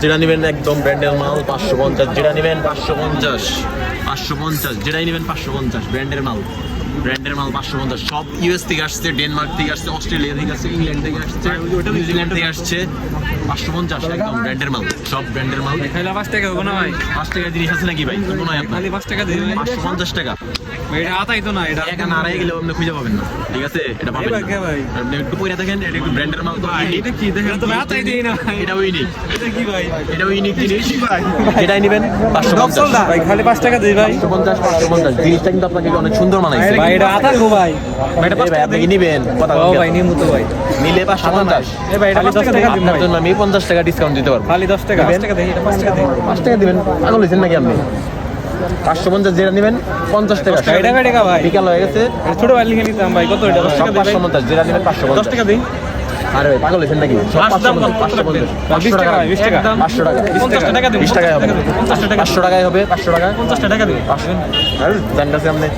যেটা নেবেন একদম ব্র্যান্ডের মাল 550, যেটা নেবেন 550, 550, যেটাই নেবেন 550, ব্র্যান্ডের মাল 550। সব ইউএস থেকে আসছে, ডেনমার্ক থেকে আসছে, অস্ট্রেলিয়া থেকে আসছে, ইংল্যান্ড থেকে আসছে, নিউজিল্যান্ড থেকে আসছে। 550 একদম ব্র্যান্ডের মাল, সব ব্র্যান্ডের মাল। 5 টাকা হবে না ভাই? 5 টাকা জিনিস আছে নাকি ভাই? মনে হয় আপনার 5 টাকা দিবে 550 টাকা। এটা আতাই তো না, এটা এখানে আড়াই গেলেও আপনি খুঁজে পাবেন না, ঠিক আছে? এটা পাবেন না ভাই। আপনি একটু পয়রা দেখেন, এটা একটু ব্র্যান্ডের মাল। তো এটা কি দেখেন তো, আতাই দেই না। এটা ইউনিক, এটা কি ভাই? এটা ইউনিক জিনিস ভাই। যেটাই নেবেন 550 ভাই, খালি 5 টাকা দেই ভাই। 550 জিনিসটা কিন্তু আপনাকে অনেক সুন্দর মানাইছে ভাই এটা আতা গো ভাই। ভাই আপনি কি নেবেন? কথা ও ভাই নিমু তো ভাই। নিলে 550। ভাই এটা 5 টাকা দিন আপনার ভাই। জন্য আমি 50 টাকা ডিসকাউন্ট দিতে পারবো। খালি 10 টাকা। 5 টাকা দেই, এটা 5 টাকা দেই। 5 টাকা দিবেন, পাগল হয়েছেন নাকি আপনি? 550 যেটা নেবেন 50 টাকা। টাকা টাকা ভাই। বিকাল হয়ে গেছে, ছোট ভাই লিখে নিতাম ভাই, কত এটা? 10 সব টাকা দেই ভাই। 550, যেটা নেবেন 550। 10 টাকা দেই। আরে ভাই পাগল হয়েছেন নাকি? সব 550, 20 টাকা ভাই, 20 টাকা। 500 টাকা, 50 টাকা দেই। 20 টাকায় হবে, 500 টাকায় হবে, 500 টাকা। 50 টাকা দেই। 500 আর জান কাছে আপনি।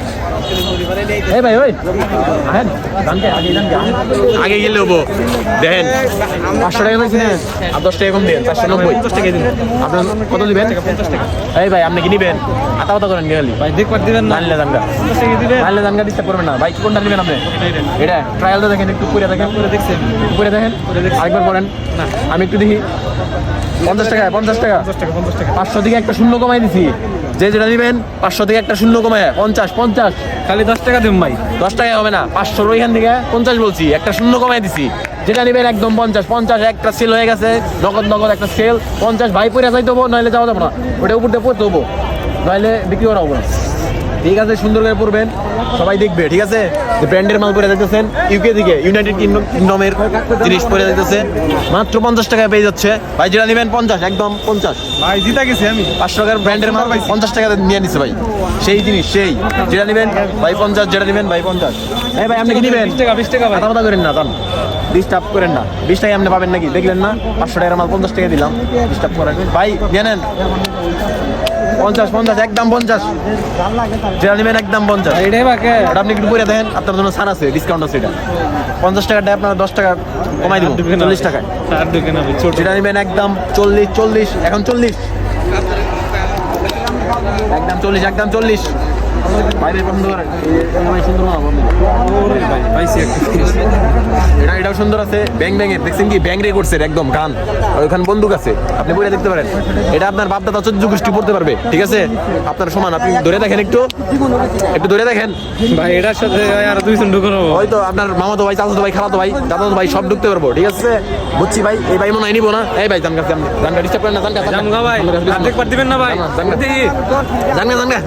এই ভাই ওই আহেন জানকে আগে গেলে হবো। দেখেন 500 টাকা দিয়েছেন আর 10 টাকা কম দেন, 490। 50 টাকা দিন। আপনার কত দিবেন? 50 টাকা। এই ভাই আপনি কি নিবেন? আতা কথা করেন গেলি ভাই দেখবার দিবেন না। জানলে জানগা, 50 টাকা দিবেন। জানলে জানগা ডিস্টার্ব করবেন না ভাই। কোনটা নেবেন আপনি? এটা ট্রায়ালটা দেখেন, একটু পুরে দেখেন, করে দেখছেন? পুরে দেখেন, আরেকবার পড়েন। না। আমি একটু দেখি। 50 টাকা, 50 টাকা, 50 টাকা, 50 টাকা। 500 থেকে একটা শূন্য কমাই দিছি। যে যেটা নেবেন 500 থেকে একটা শূন্য কমায় 50, 50। খালি 10 টাকা দিন ভাই। 10 টাকা হবে না, 500 ওইখান থেকে 50 বলছি, একটা শূন্য কমাই দিছি। যেটা নেবেন একদম 50, 50 একটা সেল হয়ে গেছে, নগদ একটা সেল 50। ভাই পরে যাইতে হবো, নইলে যাওয়া যাবো না, ওটা উপর দিয়ে পড়তে হবো, নইলে বিক্রি করা হবো না। ঠিক আছে, সুন্দর করে পড়বেন, সবাই দেখবে। ঠিক আছে, যে ব্র্যান্ডের মাল পরে যাইতেছেন ইউকে থেকে, ইউনাইটেড কিংডমের জিনিস পরে যাইতেছে, মাত্র 50 টাকায় পেয়ে যাচ্ছে। ভাই যেটা নেবেন 50, একদম 50। ভাই জিতা গেছি আমি। 500 টাকার ব্র্যান্ডের মাল 50 টাকা নিয়ে নিচ্ছে ভাই। সেই জিনিস, সেই যেটা নেবেন ভাই 50, যেটা নেবেন ভাই 50। এই ভাই আপনি কি নেবেন? 20 টাকা, 20 টাকা ভাই। কথা করেন না, ডিস্টার্ব করেন না। 20 টাকা আপনি পাবেন নাকি? দেখলেন না 500 টাকার মাল 50 টাকা দিলাম, ডিস্টার্ব করেন ভাই। জানেন 50, 50, একদম 50। যেটা নেবেন একদম 50। এটাই বাকে। ওটা আপনি একটু করে দেখেন, আপনার জন্য ছাড় আছে, ডিসকাউন্ট আছে। এটা 50 টাকাটা আপনার 10 টাকা কমাই দিব, 40 টাকায়। আর ঢুকে না ভাই, ছোট। যেটা নেবেন একদম 40, 40, এখন 40, একদম 40, একদম 40। ভাই ভাই বন্ধ করেন, ভাই সুন্দর না বন্ধ। ওরে ভাই, পাইছি একটা জিনিস। এটাও সুন্দর আছে, ব্যাং ব্যাঙের দেখছেন কি? ব্যাং রে করছে একদম গান, ওইখানে বন্দুক আছে, আপনি বলে দেখতে পারেন। এটা আপনার বাপ দাদা 14 গোষ্ঠী পড়তে পারবে, ঠিক আছে? আপনার সমান, আপনি ধরে দেখেন, একটু ধরে দেখেন ভাই এটার সাথে আর 200 ঢুকানো। হয়তো আপনার মামাতো ভাই, চাচাতো ভাই, খালাতো ভাই, দাদাতো ভাই সব ঢুকতে পারবো, ঠিক আছে? বুঝছি ভাই। এই ভাই মনে হয় নিবো না। এই ভাই জানগা ডিস্টার্ব করেন না, জানগা জানগা ভাই, দেখবার দিবেন না ভাই। জানগা।